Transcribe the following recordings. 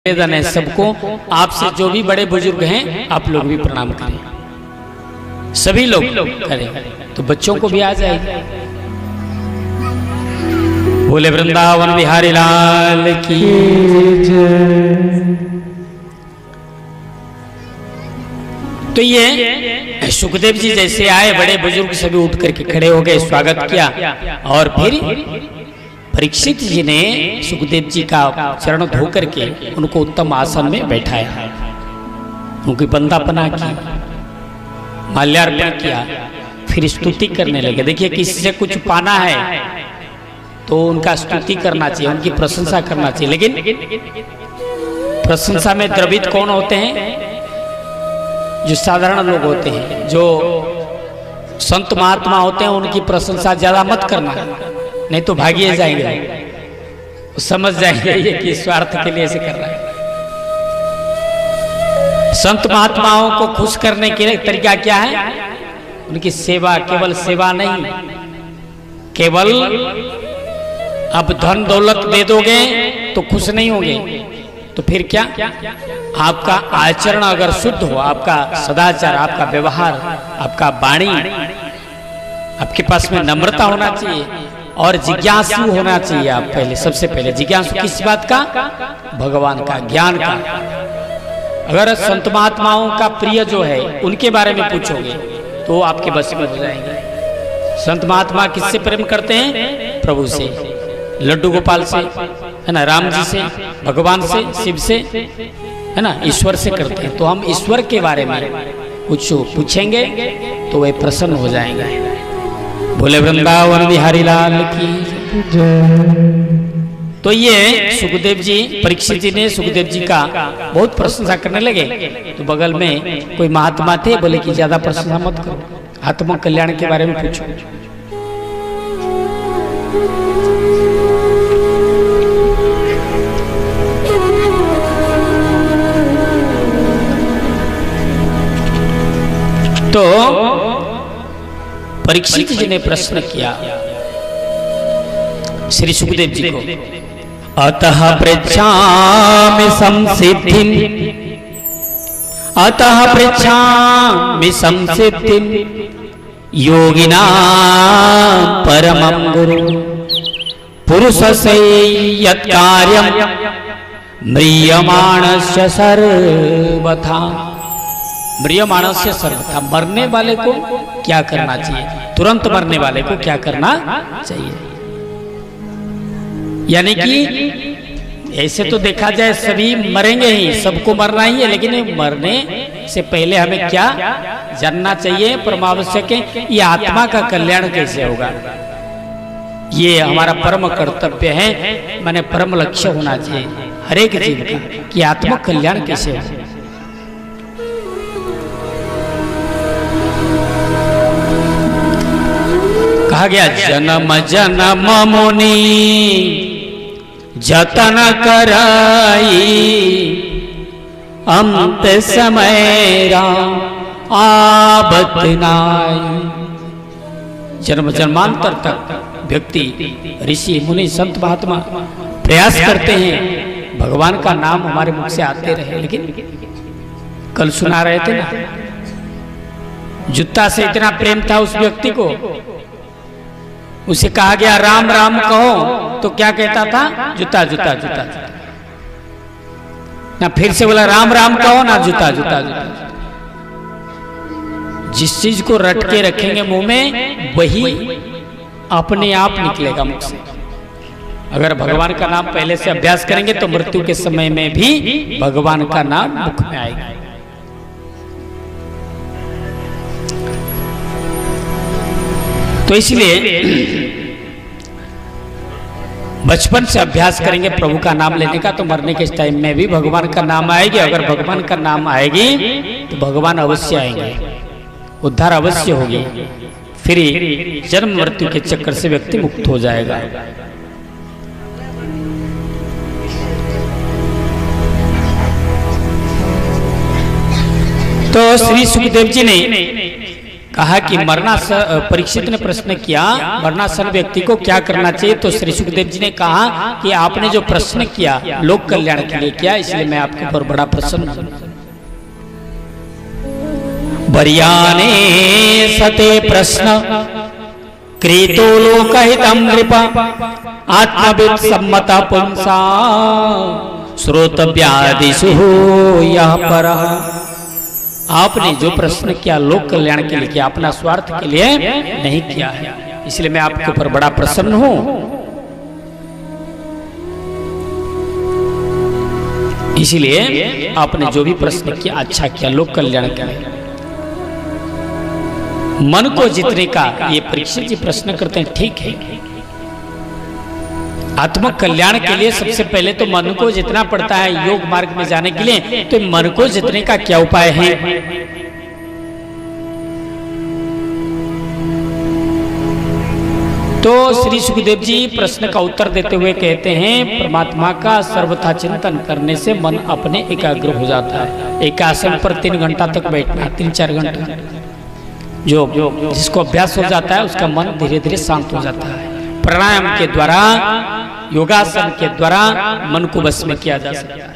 निवेदन है सबको, आपसे जो भी बड़े बुजुर्ग हैं आप लोग भी प्रणाम करें, सभी लोग करें तो बच्चों को भी आ जाएगी। बोले वृंदावन बिहारी लाल की जय। तो ये सुखदेव जी जैसे आए, बड़े बुजुर्ग सभी उठ करके खड़े हो गए, स्वागत किया। और फिर परीक्षित जी ने सुखदेव जी का चरण धो करके उनको उत्तम आसन में बैठाया, उनकी बंदापना की, माल्यार्पण किया, फिर स्तुति करने लगे। देखिए किसी से कुछ पाना है तो उनका स्तुति करना चाहिए, उनकी प्रशंसा करना चाहिए। लेकिन प्रशंसा में द्रवित कौन होते हैं? जो साधारण लोग होते हैं, जो संत महात्मा होते हैं, उनकी प्रशंसा ज्यादा मत करना, नहीं तो भागिए जाएंगे, समझ जाएंगे ये कि स्वार्थ के लिए ऐसे कर रहा है। संत महात्माओं को खुश करने के तरीका क्या है? उनकी सेवा, केवल सेवा नहीं, केवल अब धन दौलत दे दोगे तो खुश नहीं होंगे, तो फिर क्या? आपका आचरण अगर शुद्ध हो, आपका सदाचार, आपका व्यवहार, आपका वाणी, आपके पास में नम्रता होना चाहिए और जिज्ञासु होना चाहिए। आप पहले, सबसे पहले जिज्ञासु किस बात का? भगवान का, ज्ञान का। अगर संत महात्माओं का प्रिय जो है उनके बारे में पूछोगे तो आपके बस में हो जाएंगे। संत महात्मा किससे प्रेम करते हैं? प्रभु से, लड्डू गोपाल से, है ना, राम जी से, भगवान से, शिव से, है ना, ईश्वर से करते हैं। तो हम ईश्वर के बारे में कुछ पूछेंगे तो वे प्रसन्न हो जाएंगे। बोले वृंदावन बिहारी लाल की जय। तो ये सुखदेव जी, परीक्षित जी ने सुखदेव जी का बहुत प्रशंसा करने लगे। तो बगल में कोई महात्मा थे, बोले कि ज्यादा प्रशंसा मत करो, आत्म कल्याण के बारे में पूछो। तो परीक्षित जी ने प्रश्न किया श्री सुखदेव जी को, अतः पृच्छामि संसिद्धिं, अतः पृच्छामि संसिद्धिं योगिनां परमं गुरु पुरुषस्य यत् कार्यं म्रियमाणस्य सर्वथा। म्रियमाणस्य सर्वथा, मरने वाले को क्या करना चाहिए? तुरंत मरने वाले को क्या करना चाहिए? यानी कि ऐसे तो देखा जाए सभी मरेंगे ही, सबको मरना ही है, लेकिन मरने से पहले हमें क्या जानना चाहिए? परमावश्यक है, ये आत्मा का कल्याण कैसे होगा, ये हमारा परम कर्तव्य है, माने परम लक्ष्य होना चाहिए हर एक जीव का कि आत्मा कल्याण कैसे हो। कहा गया जन्म जन्म मुनि जतन कराई, अंत समय राम आबत नाई। जन्म जन्मांतर तक व्यक्ति, ऋषि मुनि, संत महात्मा प्रयास करते हैं भगवान का नाम हमारे मुख से आते रहे, लेकिन कल सुना रहे थे ना, जूता से इतना प्रेम था उस व्यक्ति को, उसे कहा गया राम राम कहो तो क्या कहता था? जूता जूता जूता जूता। ना फिर से बोला राम राम कहो, ना जूता जूता जूता। जिस चीज को रट के रखेंगे मुंह में वही अपने आप निकलेगा मुख से। अगर भगवान का नाम पहले से अभ्यास करेंगे तो मृत्यु के समय में भी भगवान का नाम मुख में आएगा। तो इसलिए बचपन से अभ्यास करेंगे प्रभु का नाम लेने का, तो मरने के टाइम में भी भगवान का नाम आएगी। अगर भगवान का नाम आएगी तो भगवान अवश्य आएंगे, उद्धार अवश्य होगी, फिर जन्म मृत्यु के चक्कर से व्यक्ति मुक्त हो जाएगा। तो श्री सुखदेव जी ने कहा कि परीक्षित ने प्रश्न किया मरणासन व्यक्ति को क्या करना चाहिए, तो श्री सुखदेव जी ने कहा कि आपने जो प्रश्न किया लोक कल्याण के लिए किया, इसलिए मैं आपके ऊपर बड़ा प्रसन्न हूं। बरियाने सते प्रश्न क्रीतो लोकहितं नृप आत्मविद सम्मता पुंसा श्रोतव्यादिषु यः परः। आपने जो प्रश्न किया लोक कल्याण के लिए किया, अपना स्वार्थ के लिए नहीं किया है, इसलिए मैं आपके ऊपर बड़ा प्रसन्न हूं। इसलिए आपने जो भी प्रश्न किया अच्छा किया, लोक कल्याण के लिए। मन को जीतने का ये परीक्षित जी प्रश्न करते हैं, ठीक है। आत्म कल्याण के लिए सबसे पहले तो मन को जितना पड़ता है योग मार्ग में जाने के लिए, तो मन को जितने का क्या उपाय है? तो श्री सुखदेव जी प्रश्न का उत्तर देते हुए कहते हैं, परमात्मा का सर्वथा चिंतन करने से मन अपने एकाग्र हो जाता है। एक आसन पर 3 घंटा तक बैठना, 3-4 घंटा जो जिसको अभ्यास हो जाता है उसका मन धीरे धीरे शांत हो जाता है। प्राणायाम के द्वारा, योगासन के द्वारा मन को बस में किया जा सकता है।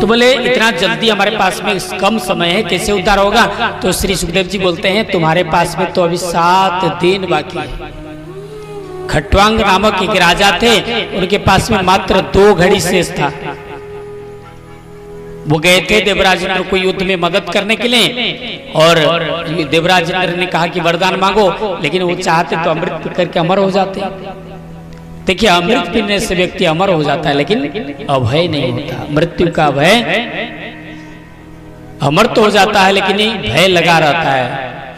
तो बोले इतना जल्दी हमारे पास में कम समय है, कैसे उद्धार होगा? तो श्री सुखदेव जी बोलते हैं, तुम्हारे पास में तो अभी 7 दिन बाकी है। खट्वांग नामक एक राजा थे, उनके पास में मात्र 2 घड़ी शेष था। वो गए थे देवराज इंद्र को युद्ध में मदद करने के लिए, और देवराज इंद्र ने कहा कि वरदान मांगो, लेकिन वो चाहते तो अमृत पी करके अमर हो जाते। देखिए, अमृत पीने से व्यक्ति अमर हो जाता है, लेकिन अभय नहीं होता। मृत्यु का भय, अमर तो हो जाता है लेकिन भय लगा रहता है,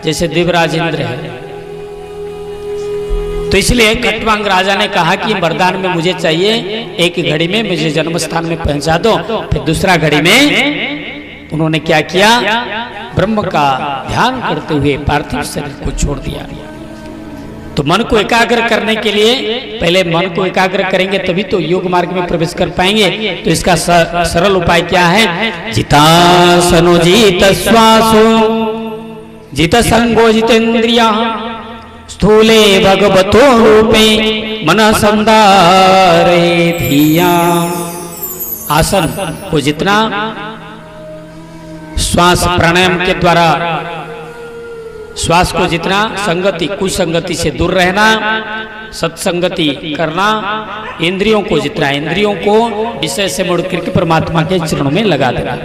जैसे देवराज इंद्र है। तो इसलिए खट्वांग राजा ने कहा कि वरदान में मुझे चाहिए, एक घड़ी में मुझे जन्म स्थान में पहुंचा दो। फिर दूसरा घड़ी में उन्होंने क्या किया? ब्रह्म का ध्यान करते हुए पार्थिव शरीर को छोड़ दिया। तो मन को एकाग्र करने के लिए पहले मन को एकाग्र करेंगे तभी तो योग मार्ग में प्रवेश कर पाएंगे। तो इसका सरल उपाय क्या है? जितासनो जित श्वासो जित संगो जितेन्द्रिया स्थूले भगवतो रूपे मन संदारे धिया। आसन को जितना श्वास प्राणायाम के द्वारा श्वास को जितना संगति कुसंगति से दूर रहना, सत्संगति करना, इंद्रियों को जितना इंद्रियों को विषय से मुड़ करके परमात्मा के चरणों में लगा देना।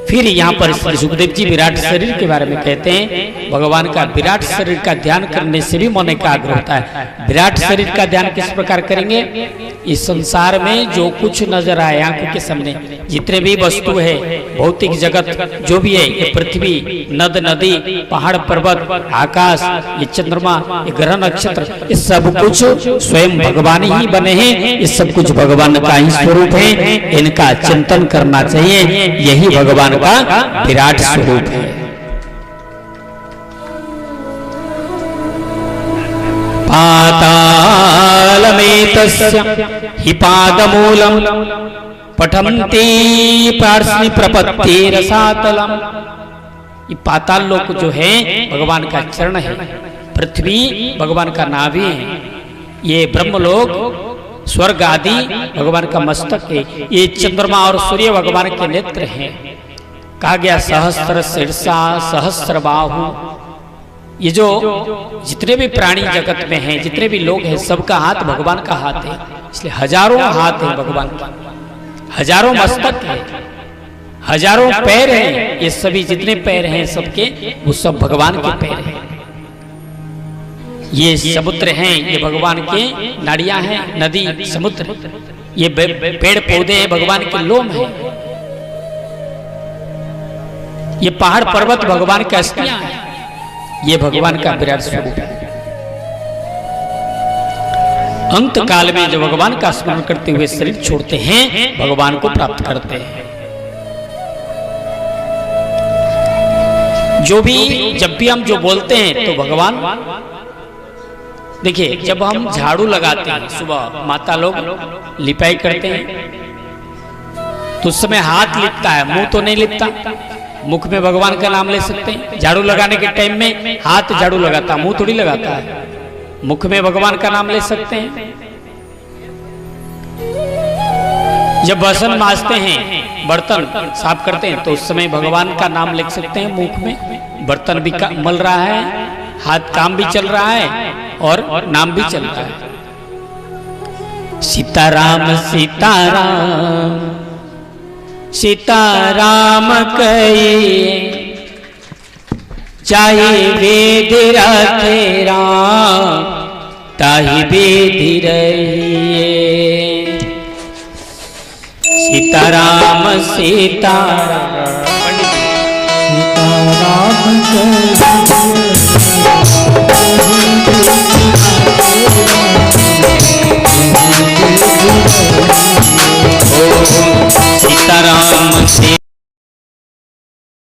फिर यहाँ पर श्री सुखदेव जी विराट शरीर के बारे में कहते हैं, भगवान का विराट शरीर का ध्यान करने से भी मन एकाग्र होता है। विराट शरीर का ध्यान किस प्रकार करेंगे? इस संसार में जो कुछ नजर आए आंखों के सामने, जितने भी वस्तु है, भौतिक जगत जो भी है, ये पृथ्वी, नद नदी, पहाड़ पर्वत, आकाश, ये चंद्रमा, ये ग्रह नक्षत्र, ये सब कुछ स्वयं भगवान ही बने हैं। ये सब कुछ भगवान का ही स्वरूप है, इनका चिंतन करना चाहिए। यही भगवान का विराट स्वरूप है। पातालमेतस्य हि पादमूलम पठन्ति पार्ष्णि प्रपत्ति रसातलम। ये पाताल लोक जो है भगवान का चरण है, पृथ्वी भगवान का नाभि है, ये ब्रह्मलोक स्वर्ग आदि भगवान का मस्तक है, ये चंद्रमा और सूर्य भगवान के नेत्र हैं। कहा गया सहस्त्र शीर्षा सहस्त्र बाहु। ये जो जितने भी प्राणी जगत में हैं, जितने भी लोग हैं, सबका हाथ भगवान का हाथ है। इसलिए हजारों हाथ है भगवान के, हजारों मस्तक है, हजारों पैर हैं। ये सभी जितने पैर हैं सबके, वो सब भगवान के पैर हैं। ये समुद्र हैं, ये भगवान के नाड़ियां हैं, नदी समुद्र, ये पेड़ पौधे हैं, भगवान के लोम हैं। ये पहाड़ पर्वत भगवान की अस्थियां हैं, ये भगवान का विराट स्वरूप है। अंत काल में जो भगवान का स्मरण करते हुए शरीर छोड़ते हैं, भगवान को प्राप्त करते हैं। जो भी जब भी हम जो बोलते हैं तो भगवान, देखिए जब हम झाड़ू लगाते हैं सुबह, माता लोग लिपाई करते हैं तो उस समय हाथ लिपता है, मुंह तो नहीं लिपता। मुख में भगवान का नाम ले सकते हैं। झाड़ू लगाने के टाइम में हाथ झाड़ू लगाता, मुंह थोड़ी लगाता है। मुख में भगवान का नाम ले सकते हैं। जब बर्तन मांजते हैं, बर्तन साफ करते हैं, तो उस समय भगवान का नाम लिख सकते हैं मुख में। बर्तन भी मल रहा है, हाथ काम भी चल रहा है और नाम भी चल रहा है। सीताराम सीताराम सीताराम कहिए, चाहे वेद रखे राम ताहि वेद रहिए। सीताराम सीताराम सीताराम